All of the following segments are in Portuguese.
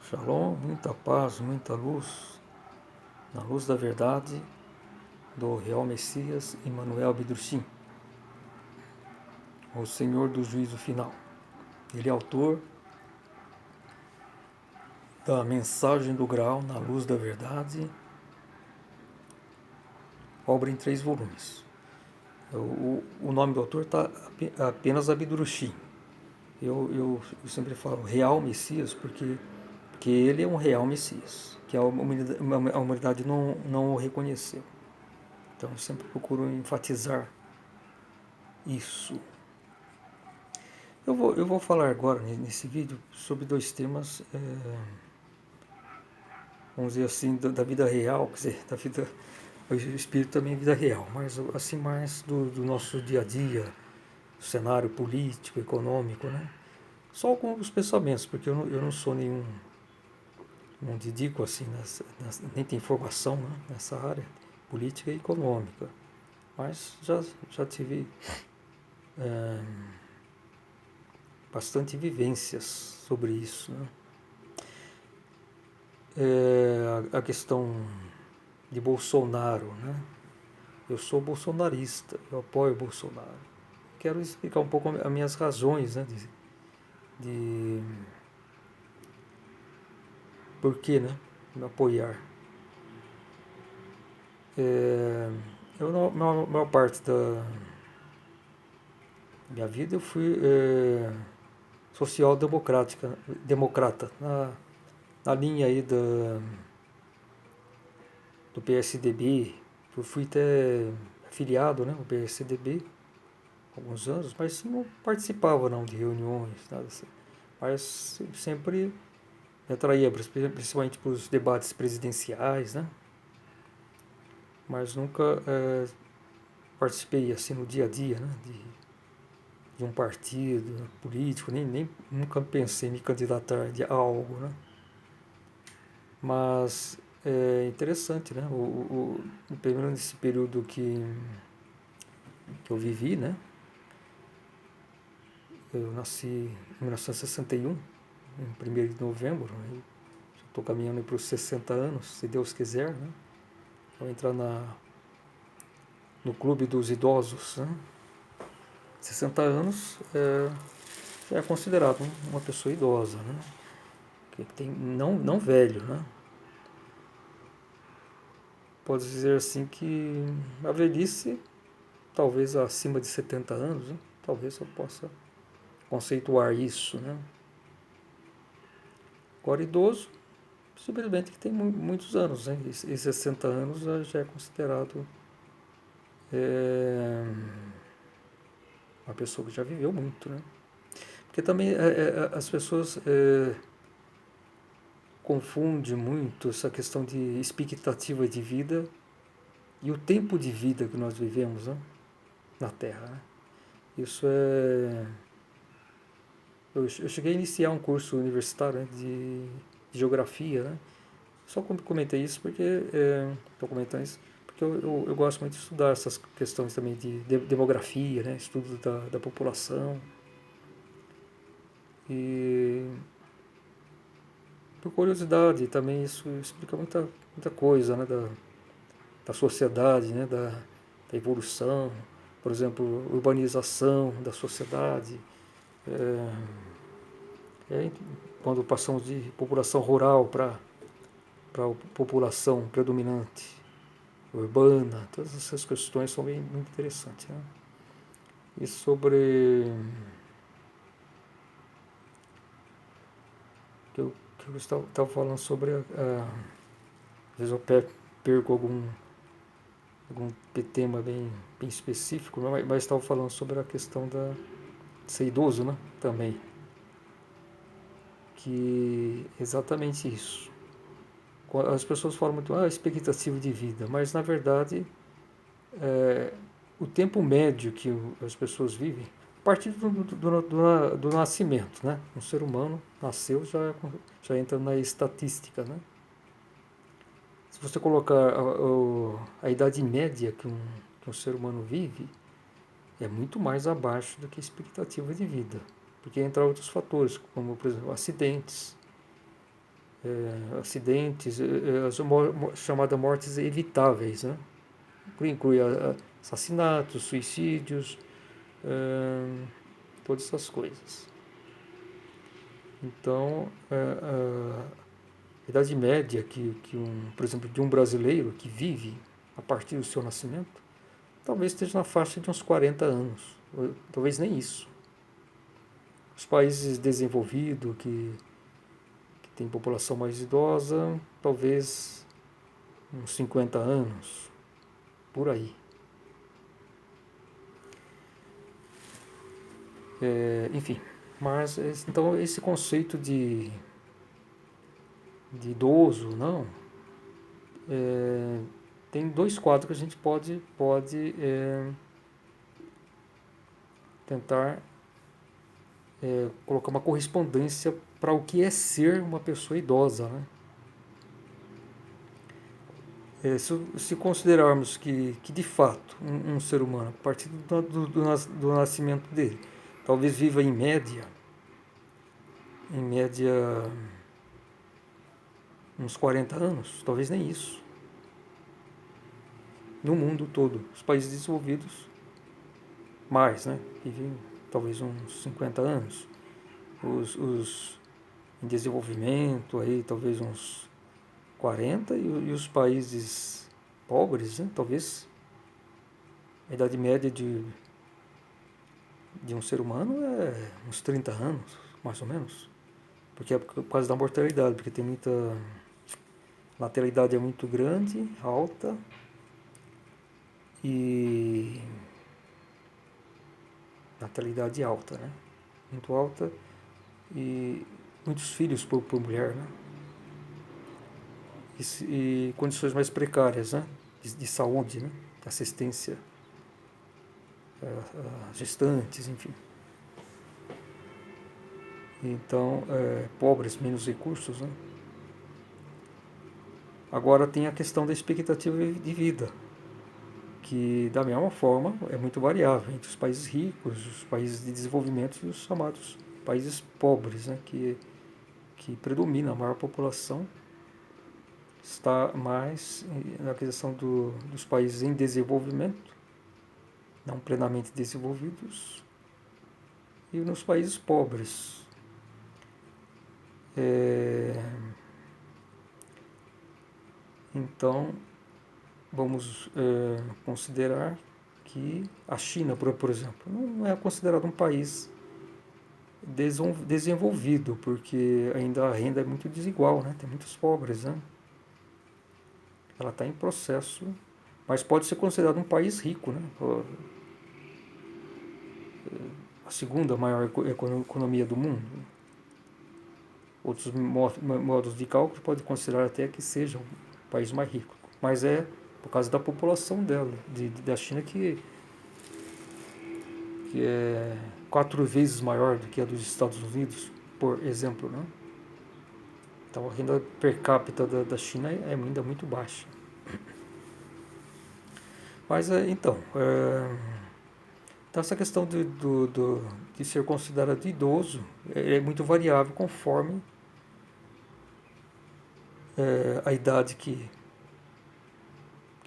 Shalom, muita paz, muita luz, na luz da verdade do real Messias Emmanuel Abidrushim, o Senhor do juízo final. Ele é autor da mensagem do Graal na luz da verdade, obra em 3 volumes. O nome do autor está apenas Abidrushim. Eu sempre falo real Messias porque ele é um real Messias, que a humanidade não o reconheceu. Então eu sempre procuro enfatizar isso. Eu vou falar agora nesse vídeo sobre 2 temas, vamos dizer assim, da vida real, quer dizer, da vida, o espírito também é vida real, mas assim mais do nosso dia a dia, do cenário político, econômico, né? Só alguns pensamentos, porque eu não sou não dedico assim, nem tenho formação, né, nessa área política e econômica, mas já tive bastante vivências sobre isso, né? A questão de Bolsonaro, né? Eu sou bolsonarista, eu apoio Bolsonaro. Quero explicar um pouco as minhas razões, né, de por que, né, me apoiar. Eu, na maior parte da minha vida, eu fui democrata, na linha aí do PSDB. Eu fui até afiliado, né, ao PSDB alguns anos, mas não participava não de reuniões, nada assim. Mas sempre me atraía, principalmente para os debates presidenciais, né? Mas nunca participei assim no dia a dia, né? De um partido político, nem nunca pensei em me candidatar a algo, né? Mas é interessante, né? Pelo menos nesse período que eu vivi, né? Eu nasci em 1961, em 1º de novembro, né? Estou caminhando para os 60 anos, se Deus quiser, né? Vou entrar no clube dos idosos, né? 60 anos já é considerado uma pessoa idosa, né? Que tem, não velho, né? Pode dizer assim que a velhice, talvez acima de 70 anos, né? Talvez eu possa conceituar isso, né? Agora idoso, simplesmente que tem muitos anos, né? E 60 anos já é considerado uma pessoa que já viveu muito, né? Porque também as pessoas confundem muito essa questão de expectativa de vida e o tempo de vida que nós vivemos, né, na Terra, né? Isso é... Eu cheguei a iniciar um curso universitário, né, de geografia, né? Só comentei isso porque estou comentando isso porque eu gosto muito de estudar essas questões também de demografia, né? Estudo da população. E por curiosidade também isso explica muita coisa, né? Da sociedade, né? Da evolução, por exemplo, urbanização da sociedade, quando passamos de população rural para população predominante urbana, todas essas questões são bem muito interessantes, né? E sobre que eu estava falando sobre às vezes eu perco algum tema bem específico, mas estava falando sobre a questão de ser idoso, né? Também, que exatamente isso. As pessoas falam muito, expectativa de vida, mas na verdade o tempo médio que as pessoas vivem, a partir do nascimento, né? Um ser humano nasceu, já entra na estatística, né? Se você colocar a idade média que um ser humano vive, é muito mais abaixo do que a expectativa de vida, porque entra outros fatores, como, por exemplo, acidentes, acidentes, as chamadas mortes evitáveis, né? Inclui assassinatos, suicídios, todas essas coisas. Então, a idade média por exemplo, de um brasileiro que vive a partir do seu nascimento, talvez esteja na faixa de uns 40 anos, talvez nem isso. Os países desenvolvidos, que têm população mais idosa, talvez uns 50 anos, por aí. Enfim, mas então esse conceito de idoso, não, tem dois quadros que a gente pode tentar colocar uma correspondência para o que é ser uma pessoa idosa, né? Se considerarmos que de fato um ser humano, a partir do nascimento dele, talvez viva em média uns 40 anos, talvez nem isso, no mundo todo. Os países desenvolvidos, mais, né? Vivem talvez uns 50 anos. Os em desenvolvimento, aí talvez uns 40, e os países pobres, né? Talvez a idade média de um ser humano é uns 30 anos, mais ou menos. Porque é por causa da mortalidade, porque tem muita. A natalidade é muito grande, alta, e. Natalidade alta, né? Muito alta, e muitos filhos por mulher, né? E condições mais precárias, né? De saúde, né? De assistência a gestantes, enfim. Então, pobres, menos recursos, né? Agora tem a questão da expectativa de vida, que da mesma forma é muito variável entre os países ricos, os países de desenvolvimento e os chamados países pobres, né? Que predomina, a maior população está mais na questão dos países em desenvolvimento, não plenamente desenvolvidos, e nos países pobres. Então, vamos considerar que a China, por exemplo, não é considerado um país desenvolvido, porque ainda a renda é muito desigual, né? Tem muitos pobres, né? Ela está em processo, mas pode ser considerado um país rico, né? A segunda maior economia do mundo. Outros modos de cálculo podem considerar até que seja o país mais rico, mas é por causa da população dela, da China, que é 4 vezes maior do que a dos Estados Unidos, por exemplo, né? Então a renda per capita da China é ainda muito baixa. Mas então essa questão de ser considerado idoso é muito variável conforme a idade que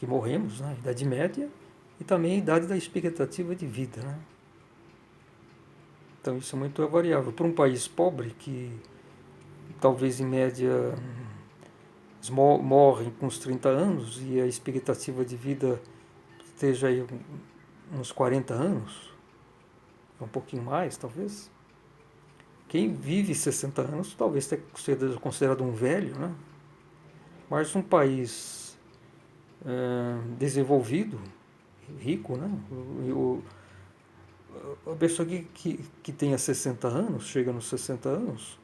morremos, né? A idade média, e também a idade da expectativa de vida, né? Então isso é muito variável. Para um país pobre, que talvez em média morrem com uns 30 anos e a expectativa de vida esteja aí uns 40 anos, um pouquinho mais talvez. Quem vive 60 anos talvez seja considerado um velho, né? Mas um país desenvolvido, rico, né? A pessoa que tenha 60 anos, chega nos 60 anos,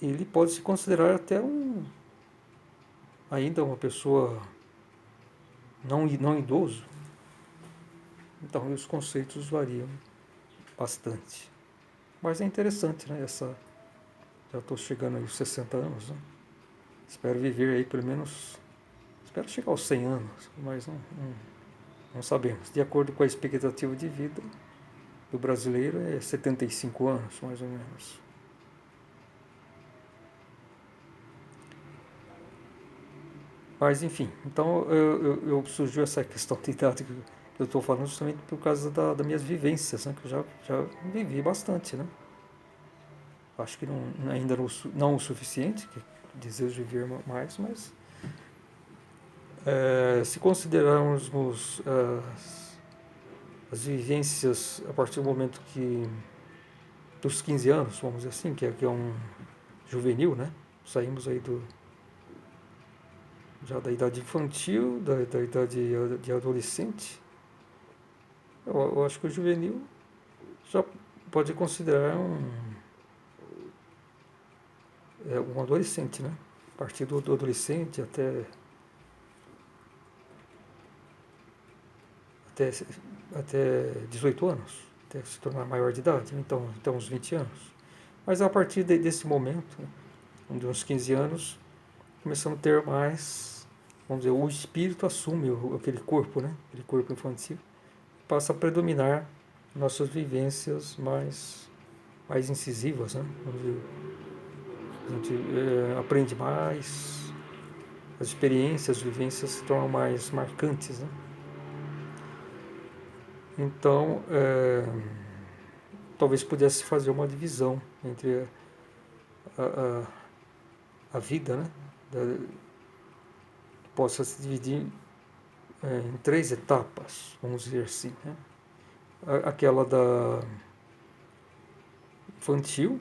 ele pode se considerar até ainda uma pessoa não idoso. Então os conceitos variam bastante. Mas é interessante, né? Já estou chegando aí aos 60 anos, né? Espero viver aí pelo menos. Espero chegar aos 100 anos, mas não sabemos. De acordo com a expectativa de vida do brasileiro, é 75 anos, mais ou menos. Mas, enfim, então surgiu essa questão de idade que eu estou falando justamente por causa das minhas vivências, né? Que eu já vivi bastante, né? Acho que ainda não o suficiente, que desejo viver mais, mas se considerarmos as vivências a partir do momento dos 15 anos, vamos dizer assim, que é um juvenil, né? Saímos aí já da idade infantil, da idade de adolescente. Eu acho que o juvenil já pode considerar um adolescente, né? A partir do adolescente até, até 18 anos, até se tornar maior de idade, então uns 20 anos. Mas a partir desse momento, de uns 15 anos, começamos a ter mais, vamos dizer, o espírito assume aquele corpo, né? Aquele corpo infantil, passa a predominar nossas vivências mais incisivas, né? Vamos dizer, a gente aprende mais, as experiências, as vivências se tornam mais marcantes, né? Então, talvez pudesse fazer uma divisão entre a, a vida, né? Que possa se dividir em 3 etapas, vamos dizer assim, né? Aquela da infantil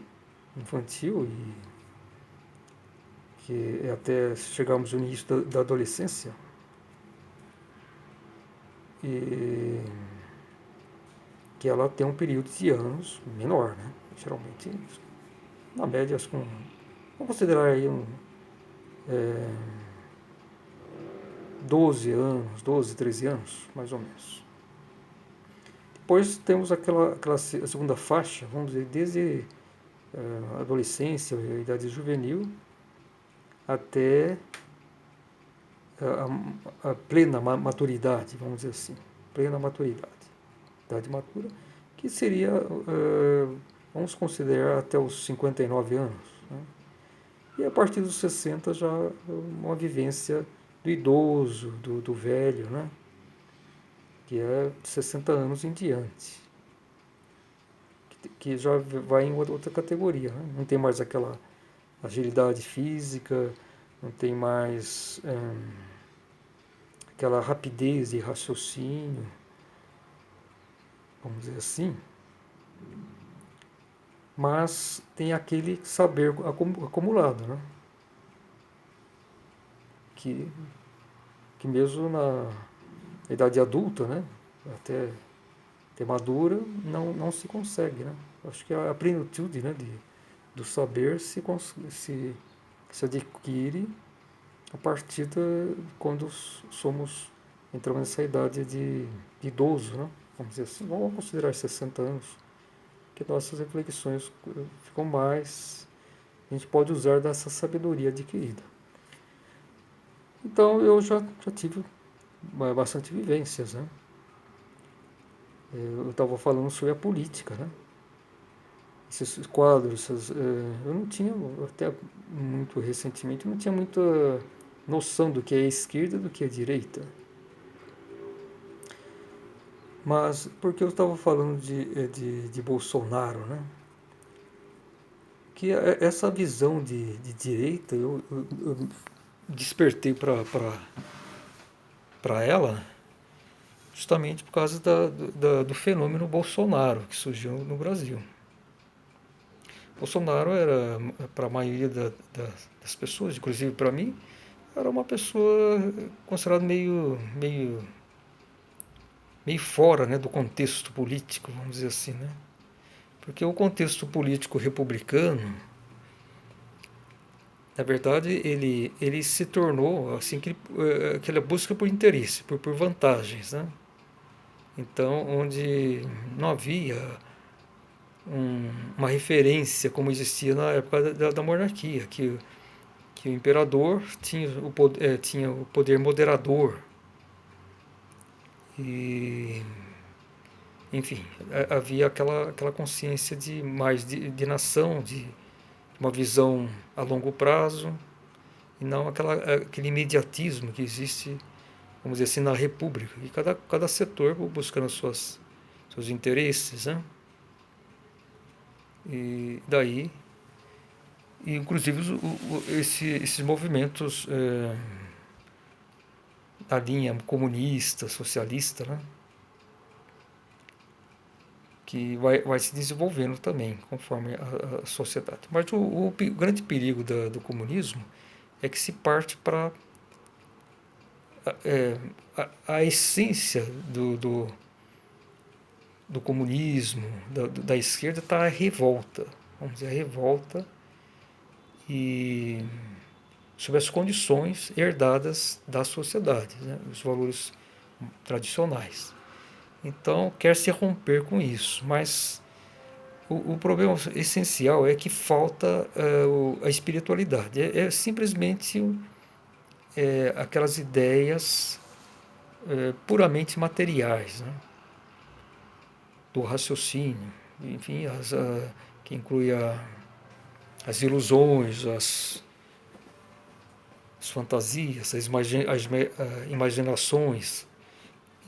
e que é até chegarmos no início da adolescência e que ela tem um período de anos menor, né? Geralmente, na média, vamos considerar aí 12 anos, 12, 13 anos, mais ou menos. Depois temos aquela segunda faixa, vamos dizer, desde a adolescência, a idade juvenil, até a plena maturidade, vamos dizer assim, plena maturidade, idade matura, que seria, vamos considerar até os 59 anos, né? E a partir dos 60 já uma vivência do idoso, do velho, né? Que é 60 anos em diante, que já vai em outra categoria, né? Não tem mais aquela agilidade física, não tem mais aquela rapidez de raciocínio, vamos dizer assim, mas tem aquele saber acumulado, né? Que, que mesmo na idade adulta, né? Até madura, não se consegue, né? Acho que a plenitude, né, do saber se adquire a partir quando entramos nessa idade de idoso, né? Vamos dizer assim, vamos considerar 60 anos, que nossas reflexões ficam mais, a gente pode usar dessa sabedoria adquirida. Então eu já tive bastante vivências, né? Eu estava falando sobre a política, né? Esses quadros, eu não tinha, até muito recentemente, não tinha muita noção do que é esquerda e do que é direita. Mas porque eu estava falando de Bolsonaro, né? Que essa visão de direita eu despertei para ela justamente por causa do fenômeno Bolsonaro que surgiu no Brasil. Bolsonaro era, para a maioria das pessoas, inclusive para mim, era uma pessoa considerada meio fora, né, do contexto político, vamos dizer assim, né? Porque o contexto político republicano, na verdade, ele se tornou assim aquela busca por interesse, por vantagens, né? Então, onde não havia uma referência como existia na época da monarquia, que o imperador tinha o poder moderador e, enfim, havia aquela consciência de nação, de uma visão a longo prazo. e não aquele imediatismo que existe, vamos dizer assim, na República, e cada setor buscando seus interesses, né? E daí, e inclusive esses movimentos da linha comunista, socialista, né? Que vai se desenvolvendo também conforme a sociedade. Mas o grande perigo do comunismo é que se parte para a essência do comunismo, da esquerda, está a revolta. Vamos dizer, a revolta e sobre as condições herdadas da sociedade, né? Os valores tradicionais. Então, quer se romper com isso, mas o problema essencial é que falta a espiritualidade. É simplesmente aquelas ideias puramente materiais, né? Do raciocínio, enfim, que inclui as ilusões, as fantasias, as imaginações,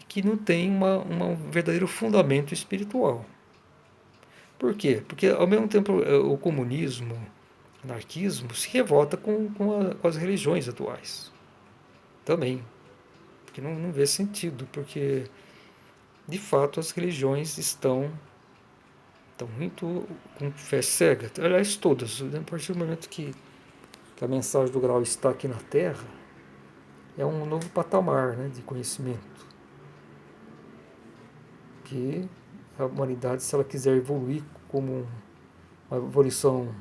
que não tem um verdadeiro fundamento espiritual. Por quê? Porque, ao mesmo tempo, o comunismo, o anarquismo, se revolta com as religiões atuais. Também. Porque não vê sentido, porque, de fato, as religiões estão muito com fé cega. Aliás, todas. A partir do momento que a mensagem do grau está aqui na Terra, é um novo patamar, né, de conhecimento. Que a humanidade, se ela quiser evoluir como uma evolução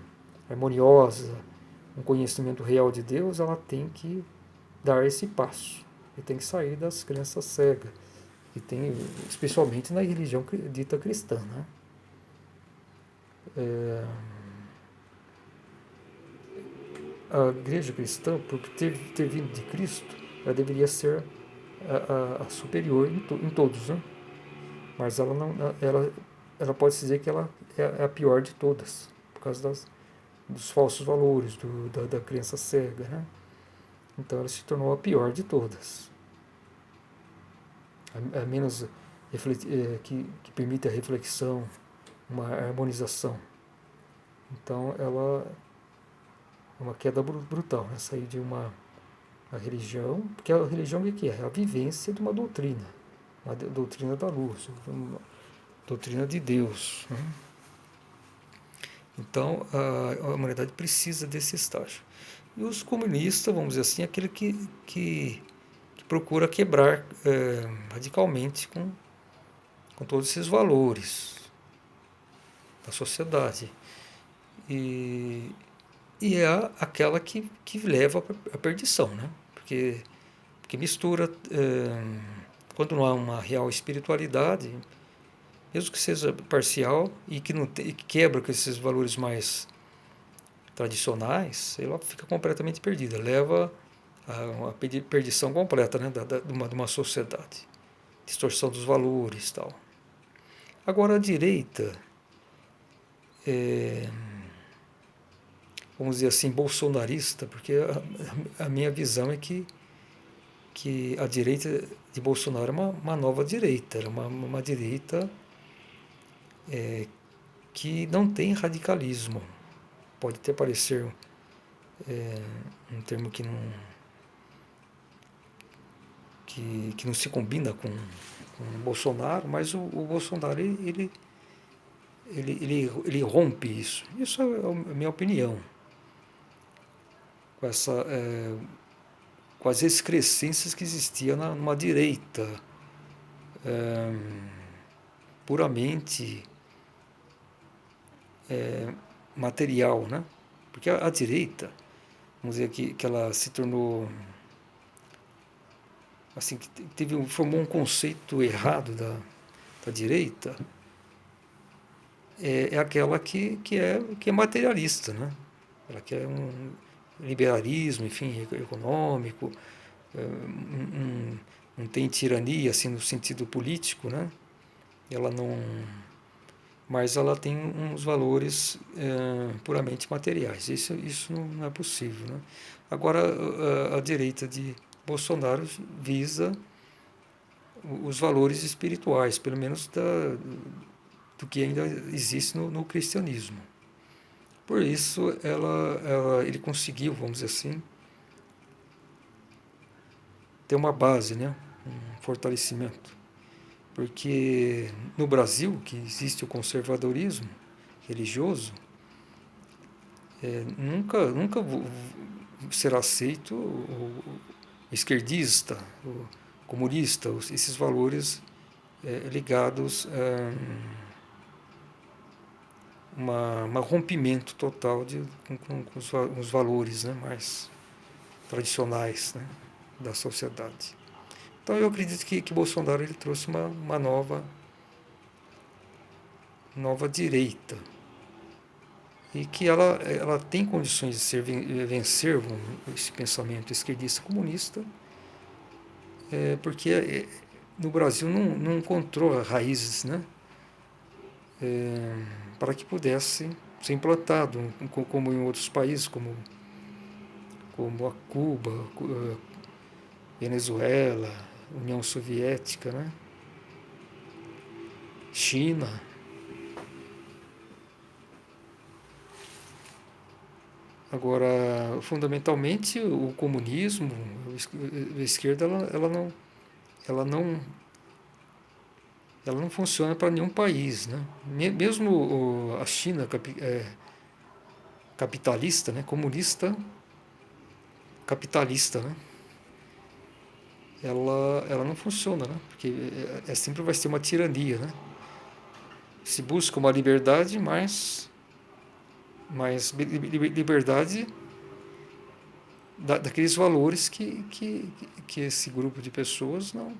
harmoniosa, um conhecimento real de Deus, ela tem que dar esse passo. E tem que sair das crenças cegas, que tem, especialmente na religião dita cristã, né? A igreja cristã, por ter vindo de Cristo, ela deveria ser a superior em todos, né? Mas ela não, ela pode dizer que ela é a pior de todas, por causa dos falsos valores, da crença cega, né? Então ela se tornou a pior de todas, a menos que permite a reflexão, uma harmonização. Então ela é uma queda brutal, né? Sair de uma religião, porque a religião o que é? É a vivência de uma doutrina da luz, uma doutrina de Deus, né? Então a humanidade precisa desse estágio. E os comunistas, vamos dizer assim, aquele que procura quebrar radicalmente com todos esses valores da sociedade. E é aquela que leva à perdição, né? Porque mistura, quando não há uma real espiritualidade, mesmo que seja parcial e que não que quebra com esses valores mais tradicionais, ela fica completamente perdida, leva a uma perdição completa, né, de uma sociedade, distorção dos valores, tal. Agora a direita, vamos dizer assim, bolsonarista, porque a minha visão é que a direita de Bolsonaro é uma nova direita, era uma direita que não tem radicalismo. Pode até parecer um termo que não se combina com o Bolsonaro, mas o Bolsonaro ele rompe isso. Isso é a minha opinião. Com as excrescências que existiam numa direita puramente material, né? Porque a direita, vamos dizer que ela se tornou assim, que formou um conceito errado da direita, é aquela que é materialista, né? Ela quer um liberalismo, enfim, econômico, não tem tirania assim no sentido político, né? Ela mas ela tem uns valores puramente materiais. Isso não é possível, né? Agora, a direita de Bolsonaro visa os valores espirituais, pelo menos do que ainda existe no cristianismo. Por isso, ele conseguiu, vamos dizer assim, ter uma base, né? Um fortalecimento. Porque no Brasil, que existe o conservadorismo religioso, nunca será aceito o esquerdista, o comunista, esses valores ligados a um rompimento total com os valores, né, mais tradicionais, né, da sociedade. Então eu acredito que Bolsonaro ele trouxe uma nova direita e que ela tem condições de vencer esse pensamento esquerdista comunista, porque no Brasil não encontrou raízes, né, para que pudesse ser implantado, como em outros países, como a Cuba, Venezuela, União Soviética, né, China. Agora, fundamentalmente, o comunismo, a esquerda, ela não funciona para nenhum país, né? Mesmo a China capitalista, né? Comunista capitalista, né? Ela não funciona, né? Porque sempre vai ser uma tirania, né? Se busca uma liberdade, mas liberdade daqueles valores que esse grupo de pessoas não,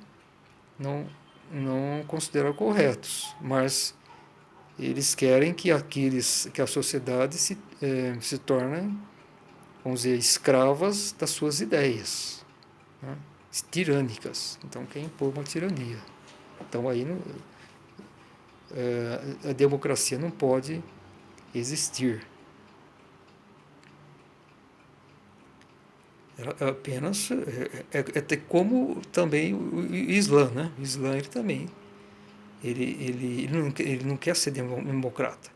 não considera corretos, mas eles querem que a sociedade se torne, vamos dizer, escravas das suas ideias, né? Tirânicas. Então quer impor uma tirania. Então aí a democracia não pode existir. Ela apenas como também o Islã, né? O Islã ele também ele não quer ser democrata.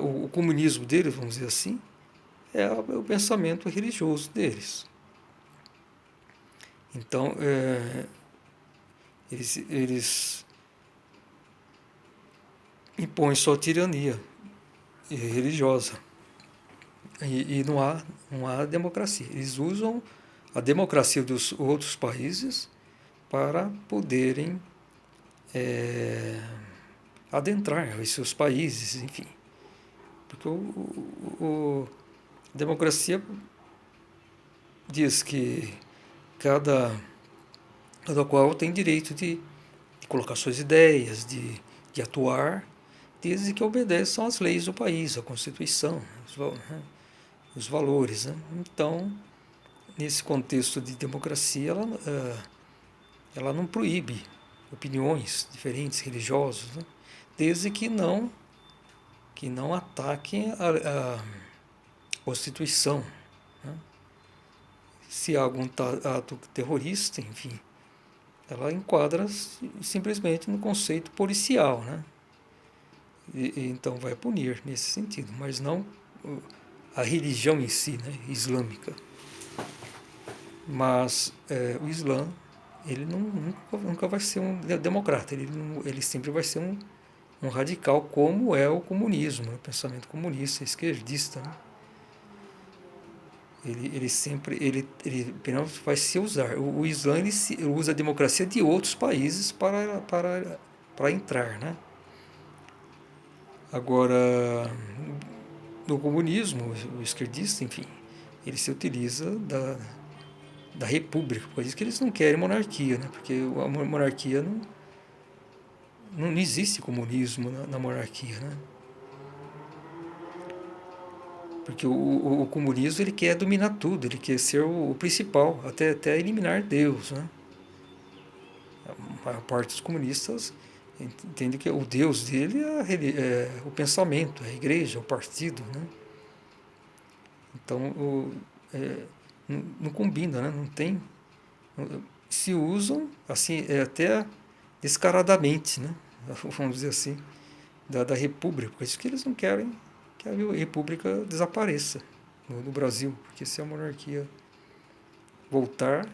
O comunismo deles, vamos dizer assim, é o pensamento religioso deles. Então, eles impõem só tirania religiosa. E não há democracia. Eles usam a democracia dos outros países para poderem adentrar os seus países, enfim. Porque a democracia diz que cada qual tem direito de colocar suas ideias, de atuar, desde que obedeçam às leis do país, à Constituição, os valores. Né? Então, nesse contexto de democracia, ela não proíbe opiniões diferentes, religiosas, né? Desde que não ataquem a Constituição. Né? Se há algum ato terrorista, enfim, ela enquadra simplesmente no conceito policial, né? Então vai punir nesse sentido, mas não a religião em si, né, islâmica. Mas o Islã, ele nunca vai ser um democrata, ele sempre vai ser um radical, como é o comunismo, o pensamento comunista, esquerdista. Né? Ele sempre vai se usar. O Islã ele usa a democracia de outros países para entrar, né? Agora, no comunismo, o esquerdista, enfim, ele se utiliza da república, por isso que eles não querem monarquia, né? Porque a monarquia não existe comunismo na monarquia, né? Porque o comunismo ele quer dominar tudo, ele quer ser o principal, até eliminar Deus, né? A maior parte dos comunistas entende que o Deus dele é o pensamento, é a igreja, o partido, né? Então não combina, né? Não tem, se usam assim até descaradamente, né? Vamos dizer assim, da República, por isso que eles não querem que a República desapareça no Brasil, porque se a monarquia voltar,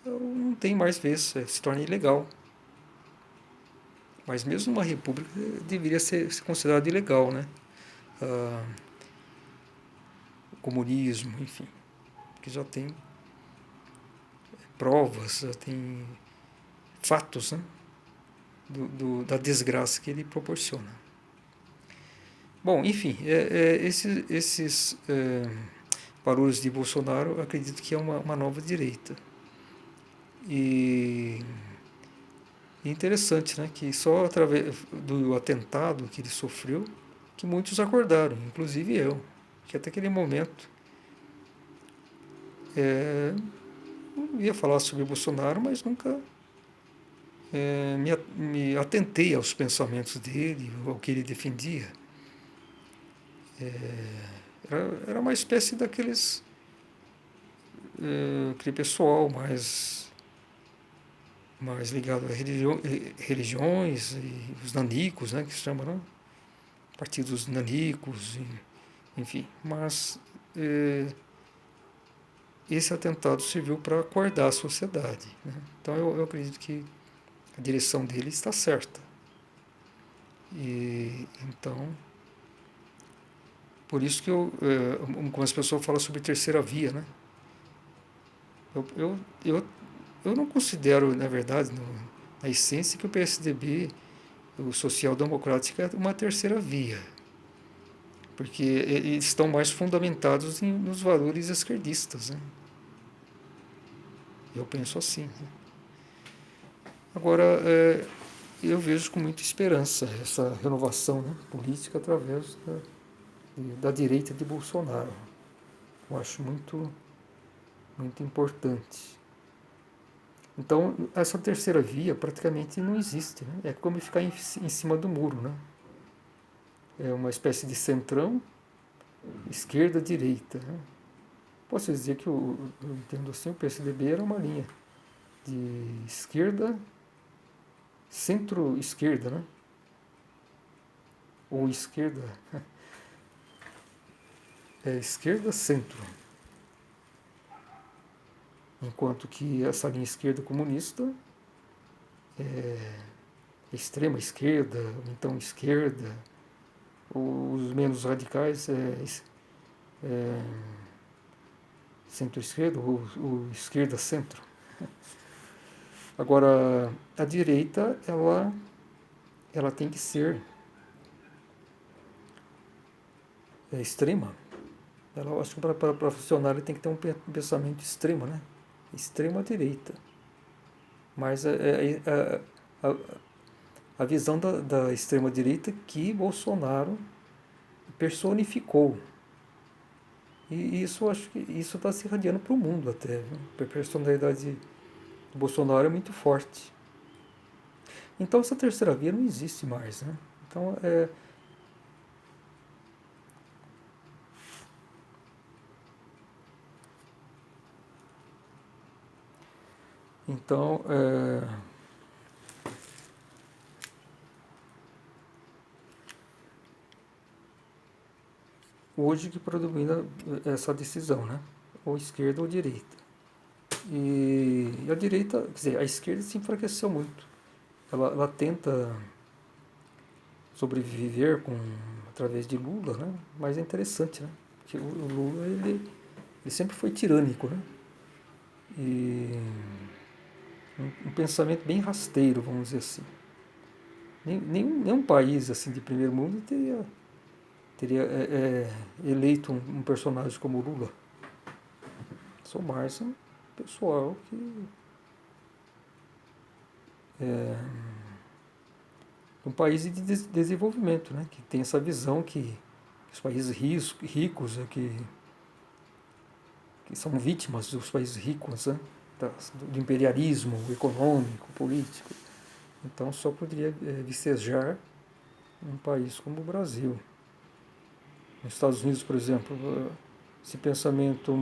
não tem mais vez, se torna ilegal. Mas mesmo uma república deveria ser considerada ilegal, né? O comunismo, enfim, que já tem provas, já tem fatos, né? Da desgraça que ele proporciona. Bom, enfim, esses barulhos de Bolsonaro, eu acredito que é uma nova direita. E interessante, né, que só através do atentado que ele sofreu que muitos acordaram, inclusive eu, que até aquele momento não ia falar sobre Bolsonaro, mas nunca me atentei aos pensamentos dele, ao que ele defendia. Era uma espécie aquele pessoal mais ligado a religiões, e os nanicos, né, que se chamam, né? Partidos nanicos, enfim. Mas esse atentado serviu para acordar a sociedade, né? Então eu acredito que a direção dele está certa. E então, por isso que como as pessoas falam sobre terceira via, né? Eu, eu, eu, eu não considero, na verdade, na essência, que o PSDB, o Social Democrático, é uma terceira via, porque eles estão mais fundamentados nos valores esquerdistas, né? Eu penso assim, né? Agora, eu vejo com muita esperança essa renovação, né, política através da direita de Bolsonaro. Eu acho muito importante. Então, essa terceira via praticamente não existe, né? É como ficar em cima do muro, né? É uma espécie de centrão, esquerda-direita, né? Posso dizer que eu entendo assim, o PSDB era uma linha de esquerda, centro-esquerda, né? Ou esquerda, esquerda-centro. Enquanto que essa linha esquerda comunista é extrema esquerda, ou então esquerda, os menos radicais é centro-esquerda ou esquerda-centro. Agora, a direita, ela tem que ser extrema. Ela, acho que para funcionar, ele tem que ter um pensamento extremo, né? Extrema-direita. Mas a visão da extrema-direita que Bolsonaro personificou. E isso, acho que isso está se irradiando para o mundo até. Né? A personalidade do Bolsonaro é muito forte. Então essa terceira via não existe mais, né? Então então hoje que predomina essa decisão, né? Ou esquerda ou direita. E a direita, quer dizer, a esquerda se enfraqueceu muito. Ela tenta sobreviver através de Lula, né? Mas é interessante, né? Porque o Lula ele sempre foi tirânico, né? E um pensamento bem rasteiro, vamos dizer assim. Nenhum país assim de primeiro mundo teria eleito um personagem como Lula. Só mais um pessoal que um país de desenvolvimento, né? Que tem essa visão que os países ricos que são vítimas dos países ricos, né? Do imperialismo econômico, político. Então só poderia vicejar um país como o Brasil. Nos Estados Unidos, por exemplo, esse pensamento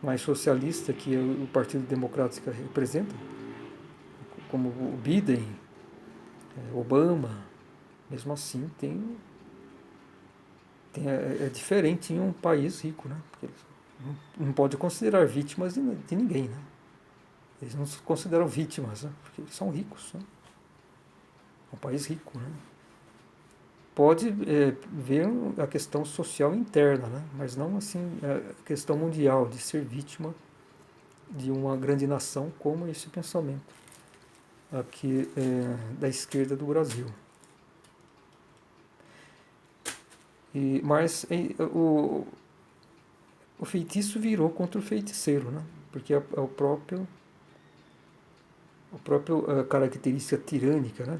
mais socialista que o Partido Democrático representa, como o Biden, Obama, mesmo assim é diferente em um país rico, né? Porque eles não pode considerar vítimas de ninguém, né? Eles não se consideram vítimas, né? Porque eles são ricos, né? É um país rico, né? Pode ver a questão social interna, né? Mas não assim a questão mundial de ser vítima de uma grande nação como esse pensamento aqui da esquerda do Brasil. Mas o feitiço virou contra o feiticeiro, né? Porque é a própria característica tirânica, né?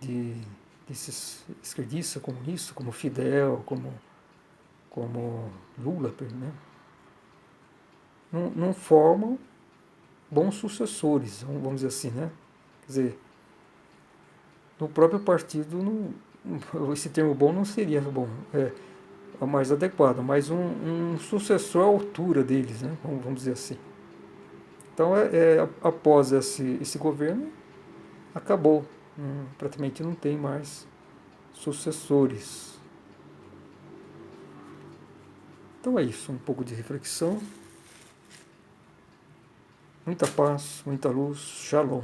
De desses esquerdistas comunistas, como Fidel, como Lula, né? Não formam bons sucessores, vamos dizer assim, né? Quer dizer, no próprio partido, esse termo bom não seria bom, é o mais adequado, mas um sucessor à altura deles, né? Vamos dizer assim. Então, após esse governo, acabou. Praticamente não tem mais sucessores. Então é isso, um pouco de reflexão. Muita paz, muita luz. Shalom.